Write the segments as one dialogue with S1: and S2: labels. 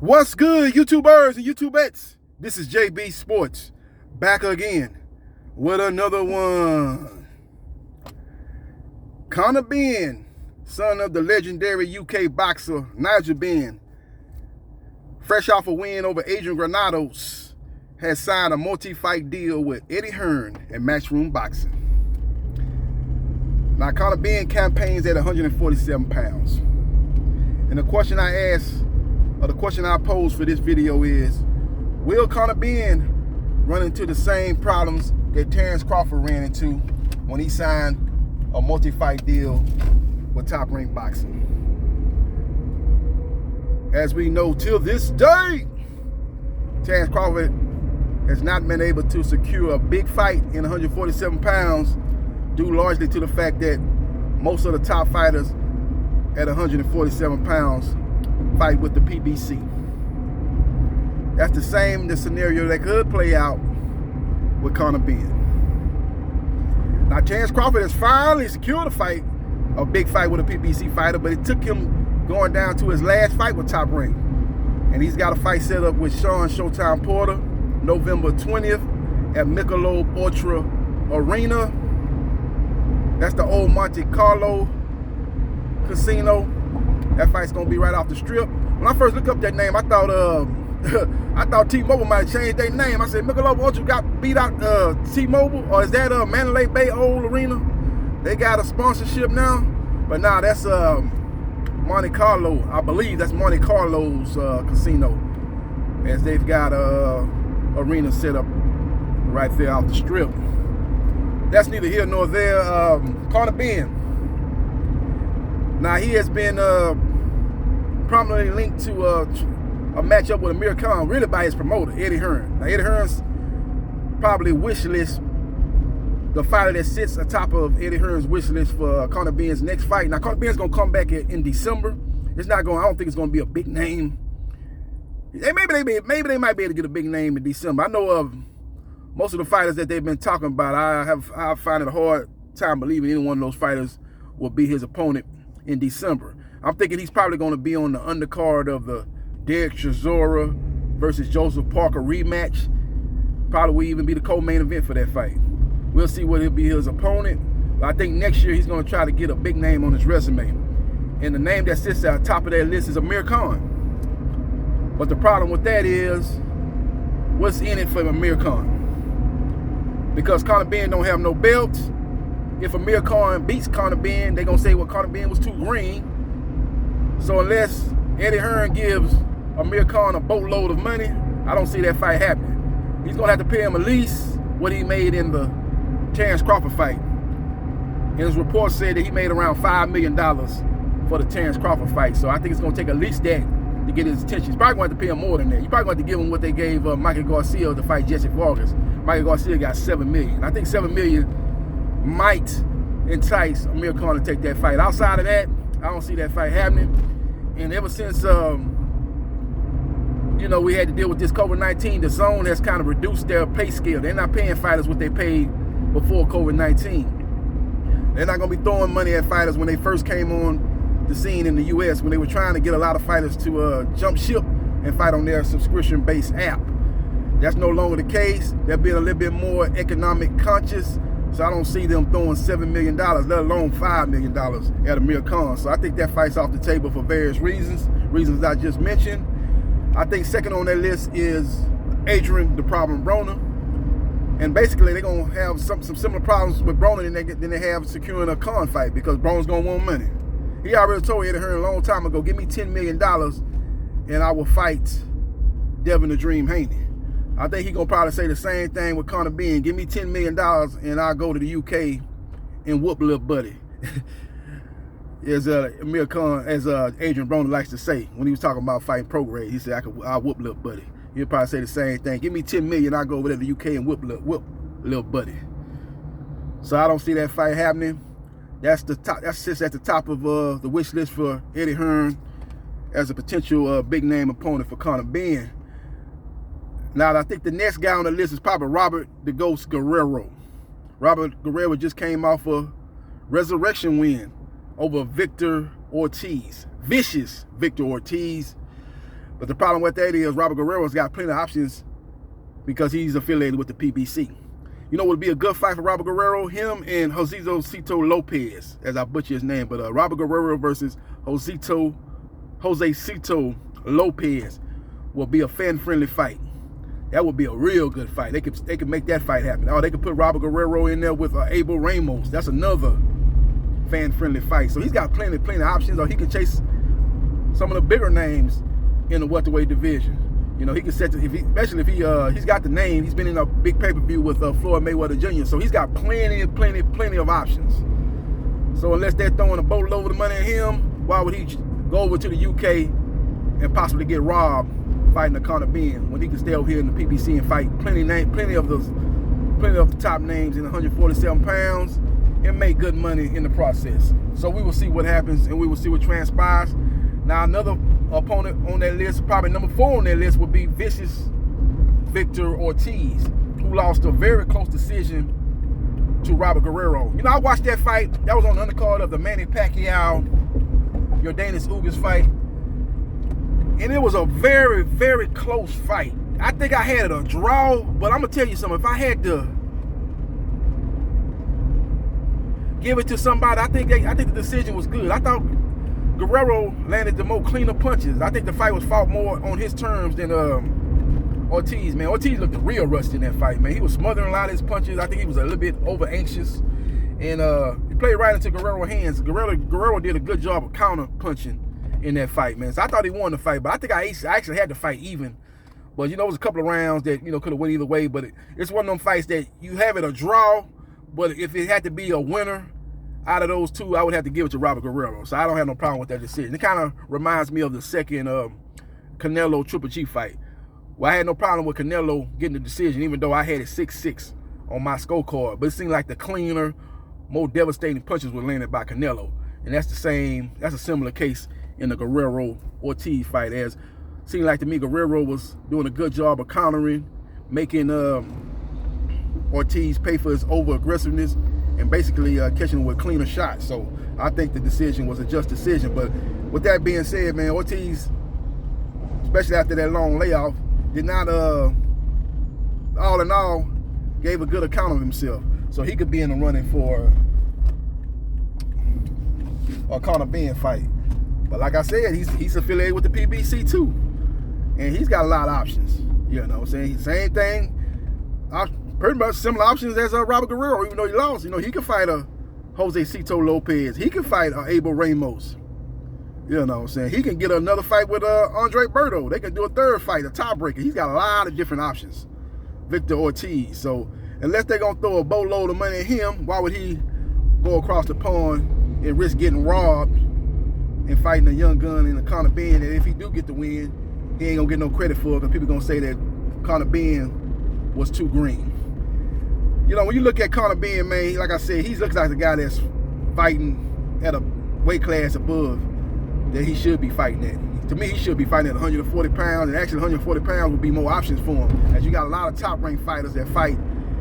S1: What's good, YouTubers and YouTubettes? This is JBsports back again with another one. Conor Benn, son of the legendary UK boxer Nigel Benn, fresh off a win over Adrian Granados, has signed a multi-fight deal with Eddie Hearn and Matchroom Boxing. Now, Conor Benn campaigns at 147 pounds. And the question I pose for this video is, will Conor Benn run into the same problems that Terrence Crawford ran into when he signed a multi-fight deal with Top Rank Boxing? As we know, till this day, Terrence Crawford has not been able to secure a big fight in 147 pounds, due largely to the fact that most of the top fighters at 147 pounds fight with the PBC. That's the scenario that could play out with Conor Benn. Now, Terrence Crawford has finally secured a big fight with a PBC fighter, but it took him going down to his last fight with Top Rank. And he's got a fight set up with Sean Showtime Porter, November 20th at Michelob Ultra Arena. That's the old Monte Carlo casino. That fight's gonna be right off the strip. When I first looked up that name, I thought I thought T-Mobile might change their name. I said, Michelob Ultra got beat out T-Mobile, or is that Mandalay Bay Old Arena? They got a sponsorship now, but nah, that's Monte Carlo. I believe that's Monte Carlo's casino, as they've got arena set up right there off the strip. That's neither here nor there. Conor Benn. Now, he has been prominently linked to a matchup with Amir Khan, really by his promoter, Eddie Hearn. Now, Eddie Hearn's probably wish list, the fighter that sits atop of Eddie Hearn's wish list for Conor Benn's next fight. Now, Conor Benn's gonna come back in December. It's not going. I don't think it's gonna be a big name. Maybe they might be able to get a big name in December. I know of most of the fighters that they've been talking about. I find it a hard time believing any one of those fighters will be his opponent in December. I'm thinking he's probably going to be on the undercard of the Derek Chisora versus Joseph Parker rematch. Probably will even be the co-main event for that fight. We'll see what he'll be his opponent. But I think next year he's going to try to get a big name on his resume. And the name that sits at the top of that list is Amir Khan. But the problem with that is, what's in it for Amir Khan? Because Conor Benn don't have no belts. If Amir Khan beats Conor Benn, they're going to say, well, Conor Benn was too green. So unless Eddie Hearn gives Amir Khan a boatload of money, I don't see that fight happening. He's going to have to pay him at least what he made in the Terrence Crawford fight. And his report said that he made around $5 million for the Terrence Crawford fight. So I think it's going to take at least that to get his attention. He's probably going to have to pay him more than that. You're probably going to have to give him what they gave Michael Garcia to fight Jesse Vargas. Michael Garcia got $7 million. I think $7 million might entice Amir Khan to take that fight. Outside of that, I don't see that fight happening. And ever since we had to deal with this COVID-19, the zone has kind of reduced their pay scale. They're not paying fighters what they paid before COVID-19. They're not going to be throwing money at fighters when they first came on the scene in the US, when they were trying to get a lot of fighters to jump ship and fight on their subscription-based app. That's no longer the case. They're being a little bit more economic conscious. So I don't see them throwing $7 million, let alone $5 million at Amir Khan. So I think that fight's off the table for various reasons I just mentioned. I think second on that list is Adrian "The Problem" Broner. And basically they're going to have some similar problems with Broner than they have securing a Khan fight, because Broner's going to want money. He already told Eddie Hearn a long time ago, give me $10 million and I will fight Devin the Dream Haney. I think he's going to probably say the same thing with Conor Benn. Give me $10 million and I'll go to the UK and whoop little buddy. As Amir Khan, as Adrian Broner likes to say when he was talking about fighting Prograde, he said, I'll whoop little buddy. He'll probably say the same thing. Give me $10 million, I'll go over there to the UK and whoop little buddy. So I don't see that fight happening. That's the top. That sits at the top of the wish list for Eddie Hearn as a potential big name opponent for Conor Benn. Now, I think the next guy on the list is probably Robert the Ghost Guerrero. Robert Guerrero just came off a resurrection win over Victor Ortiz. Vicious Victor Ortiz. But the problem with that is Robert Guerrero's got plenty of options because he's affiliated with the PBC. You know what would be a good fight for Robert Guerrero? Him and Josecito Lopez, as I butcher his name. But Robert Guerrero versus Josecito Lopez will be a fan-friendly fight. That would be a real good fight. They could make that fight happen. Or they could put Robert Guerrero in there with Abel Ramos. That's another fan-friendly fight. So he's got plenty of options. Or he can chase some of the bigger names in the welterweight division. You know, he can especially if he's got the name. He's been in a big pay-per-view with Floyd Mayweather Jr. So he's got plenty of options. So unless they're throwing a boatload of money at him, why would he go over to the UK and possibly get robbed fighting a Conor Benn when he can stay over here in the PBC and fight plenty of the top names in 147 pounds and make good money in the process. So we will see what happens and we will see what transpires. Now another opponent on that list, probably number 4 on that list, would be Vicious Victor Ortiz, who lost a very close decision to Robert Guerrero. You know, I watched that fight. That was on the undercard of the Manny Pacquiao Yordenis Ugas fight. And it was a very, very close fight. I think I had a draw, but I'm going to tell you something. If I had to give it to somebody, I think the decision was good. I thought Guerrero landed the more cleaner punches. I think the fight was fought more on his terms than Ortiz, man. Ortiz looked real rusty in that fight, man. He was smothering a lot of his punches. I think he was a little bit over anxious. And he played right into Guerrero's hands. Guerrero did a good job of counter punching in that fight, man. So I thought he won the fight, but I think I actually had the fight even. But, you know, it was a couple of rounds that, you know, could have went either way. But it's one of them fights that you have it a draw, but if it had to be a winner out of those two, I would have to give it to Robert Guerrero. So I don't have no problem with that decision. It kind of reminds me of the second Canelo Triple G fight. Well, I had no problem with Canelo getting the decision, even though I had it 6-6 on my scorecard. But it seemed like the cleaner, more devastating punches were landed by Canelo. And that's a similar case in the Guerrero-Ortiz fight, as seemed like to me Guerrero was doing a good job of countering, making Ortiz pay for his over-aggressiveness and basically catching him with cleaner shots. So I think the decision was a just decision. But with that being said, man, Ortiz, especially after that long layoff, did not, all in all, gave a good account of himself. So he could be in the running for a Conor Benn fight. But like I said, he's affiliated with the PBC too. And he's got a lot of options. You know what I'm saying? Same thing. Pretty much similar options as Robert Guerrero, even though he lost. You know, he can fight a Josecito Lopez. He can fight Abel Ramos. You know what I'm saying? He can get another fight with Andre Berto. They can do a third fight, a tiebreaker. He's got a lot of different options, Victor Ortiz. So unless they're going to throw a boatload of money at him, why would he go across the pond and risk getting robbed and fighting a young gun in a Conor Benn? And if he do get the win, he ain't going to get no credit for it because people going to say that Conor Benn was too green. You know, when you look at Conor Benn, man, like I said, he looks like the guy that's fighting at a weight class above that he should be fighting at. To me, he should be fighting at 140 pounds, and actually 140 pounds would be more options for him, as you got a lot of top-ranked fighters that fight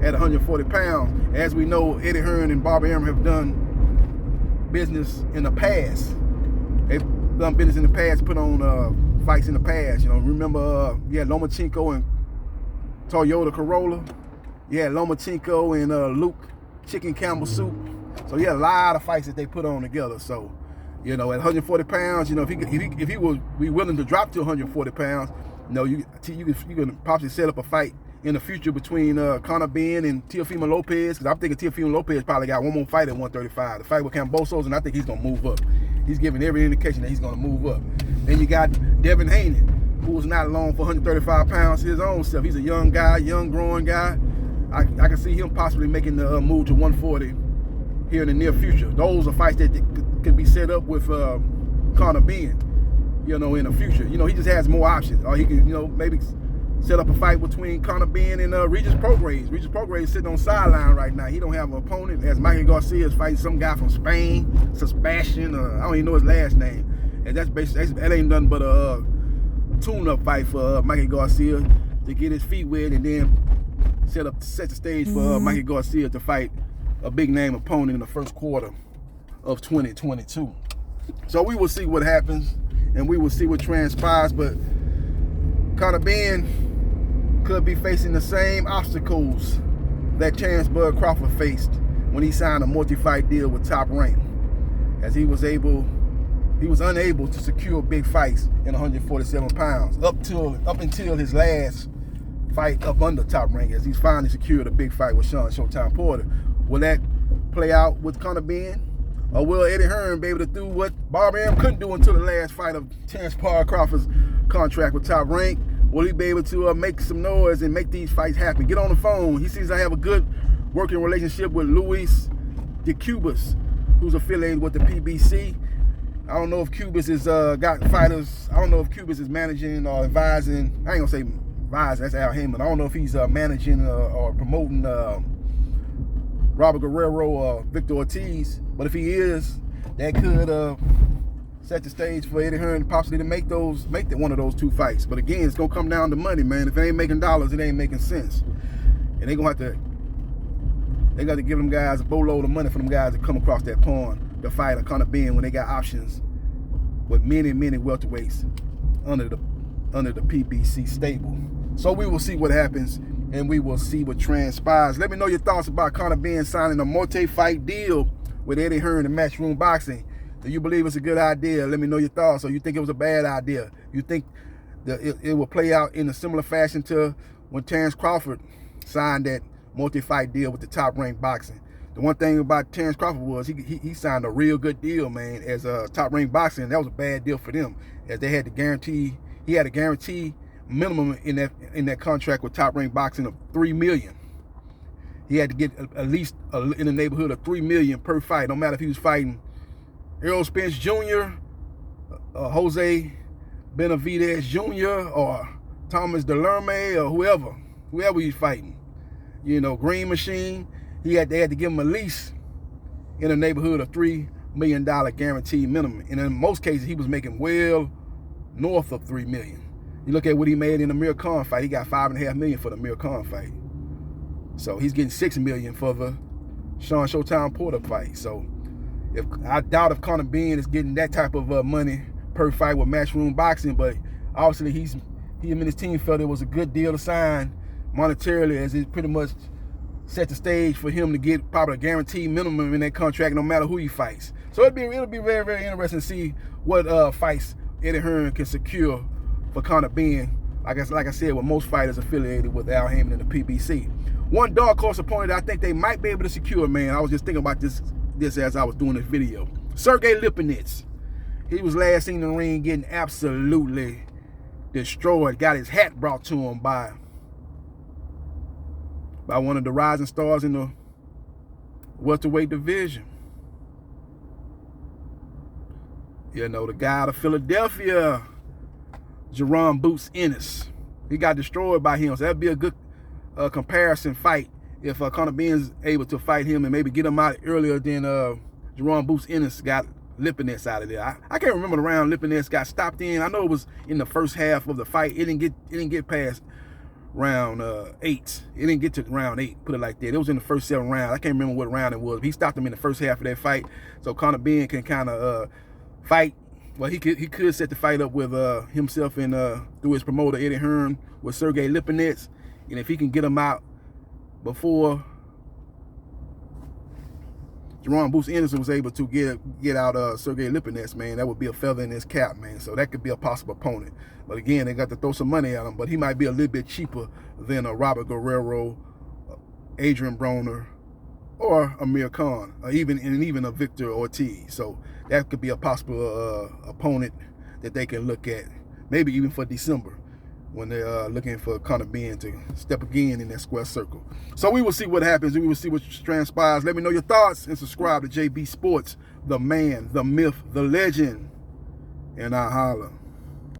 S1: at 140 pounds. As we know, Eddie Hearn and Bobby Arum have done business in the past. They've done business in the past, put on fights in the past. You know, remember you had Lomachenko and Toyota Corolla. You had Lomachenko and Luke Chicken Campbell Soup. So you had a lot of fights that they put on together. So, you know, at 140 pounds, you know, if he would be willing to drop to 140 pounds, you know, you can possibly set up a fight in the future between Conor Benn and Teofimo Lopez, because I'm thinking Teofimo Lopez probably got one more fight at 135. The fight with Cambosos, and I think he's going to move up. He's giving every indication that he's going to move up. Then you got Devin Haney, who was not long for 135 pounds his own self. He's a young guy, young growing guy. I can see him possibly making the move to 140 here in the near future. Those are fights that could be set up with Conor Benn, you know, in the future. You know, he just has more options. Or he can, you know, maybe set up a fight between Conor Benn and Regis Prograis. Regis Prograis is sitting on the sideline right now. He don't have an opponent. As Mikey Garcia is fighting some guy from Spain, Sebastian, I don't even know his last name. And that's basically, that ain't nothing but a tune-up fight for Mikey Garcia to get his feet wet and then set the stage for Mikey Garcia to fight a big name opponent in the first quarter of 2022. So we will see what happens and we will see what transpires. But Conor Benn could be facing the same obstacles that Terrence Bud Crawford faced when he signed a multi-fight deal with Top Rank, as he was unable to secure big fights in 147 pounds up until his last fight up under Top Rank, as he's finally secured a big fight with Sean Showtime Porter. Will that play out with Conor Benn? Or will Eddie Hearn be able to do what Bob Arum couldn't do until the last fight of Terrence Bud Crawford's contract with Top Rank? Will he be able to make some noise and make these fights happen? Get on the phone. He seems to have a good working relationship with Luis de Cubas, who's affiliated with the PBC. I don't know if Cubas is got fighters. I don't know if Cubas is managing or advising. I ain't gonna say advising, that's Al Heyman. I don't know if he's managing or promoting Robert Guerrero or Victor Ortiz. But if he is, that could set the stage for Eddie Hearn possibly to make one of those two fights. But again, it's gonna come down to money, man. If it ain't making dollars, it ain't making sense. And they got to give them guys a boatload of money for them guys to come across that pond to fight a Conor Benn when they got options with many welterweights under the PBC stable. So we will see what happens, and we will see what transpires. Let me know your thoughts about Conor Benn signing a multi-fight deal with Eddie Hearn in Matchroom Boxing. Do you believe it's a good idea? Let me know your thoughts. Or you think it was a bad idea? You think that it will play out in a similar fashion to when Terrence Crawford signed that multi-fight deal with the Top Rank Boxing? The one thing about Terrence Crawford was he signed a real good deal, man, as Top Rank Boxing. That was a bad deal for them, as they had to guarantee. He had a guarantee minimum in that contract with Top Rank Boxing of $3 million. He had to get at least in the neighborhood of $3 million per fight, no matter if he was fighting Errol Spence Jr., Jose Benavidez Jr., or Thomas Delerme, or whoever he's fighting. You know, Green Machine. They had to give him at least in the neighborhood of $3 million guaranteed minimum. And in most cases, he was making well north of $3 million. You look at what he made in the Amir Khan fight. He got $5.5 million for the Amir Khan fight. So he's getting $6 million for the Sean Showtime Porter fight. So I doubt if Conor Benn is getting that type of money per fight with Matchroom Boxing, but obviously he and his team felt it was a good deal to sign monetarily, as it pretty much set the stage for him to get probably a guaranteed minimum in that contract no matter who he fights. So it'll be very interesting to see what fights Eddie Hearn can secure for Conor Benn. Like I said, with most fighters affiliated with Al Heyman and the PBC. One dark horse opponent I think they might be able to secure, man. I was just thinking about this as I was doing this video. Sergey Lipinets. He was last seen in the ring getting absolutely destroyed. Got his hat brought to him by one of the rising stars in the welterweight division. You know, the guy out of Philadelphia, Jerome Boots Ennis. He got destroyed by him. So that'd be a good comparison fight if Conor Benn's able to fight him and maybe get him out earlier than Jerome Boots Ennis got Lipinets out of there. I can't remember the round Lipinets got stopped in. I know it was in the first half of the fight. It didn't get past round 8. It didn't get to round 8, put it like that. It was in the first 7 rounds. I can't remember what round it was. He stopped him in the first half of that fight. So Conor Benn can kind of fight. Well, he could set the fight up with himself and through his promoter Eddie Hearn with Sergey Lipinets. And if he can get him out before Jerome Boots Ennis was able to get out Sergey Lipinets, man, that would be a feather in his cap, man. So that could be a possible opponent. But again, they got to throw some money at him. But he might be a little bit cheaper than a Robert Guerrero, Adrian Broner, or Amir Khan, or even a Victor Ortiz. So that could be a possible opponent that they can look at, maybe even for December, when they're looking for Conor Benn to step again in that square circle. So we will see what happens. We will see what transpires. Let me know your thoughts and subscribe to JB Sports, the man, the myth, the legend, and I holla.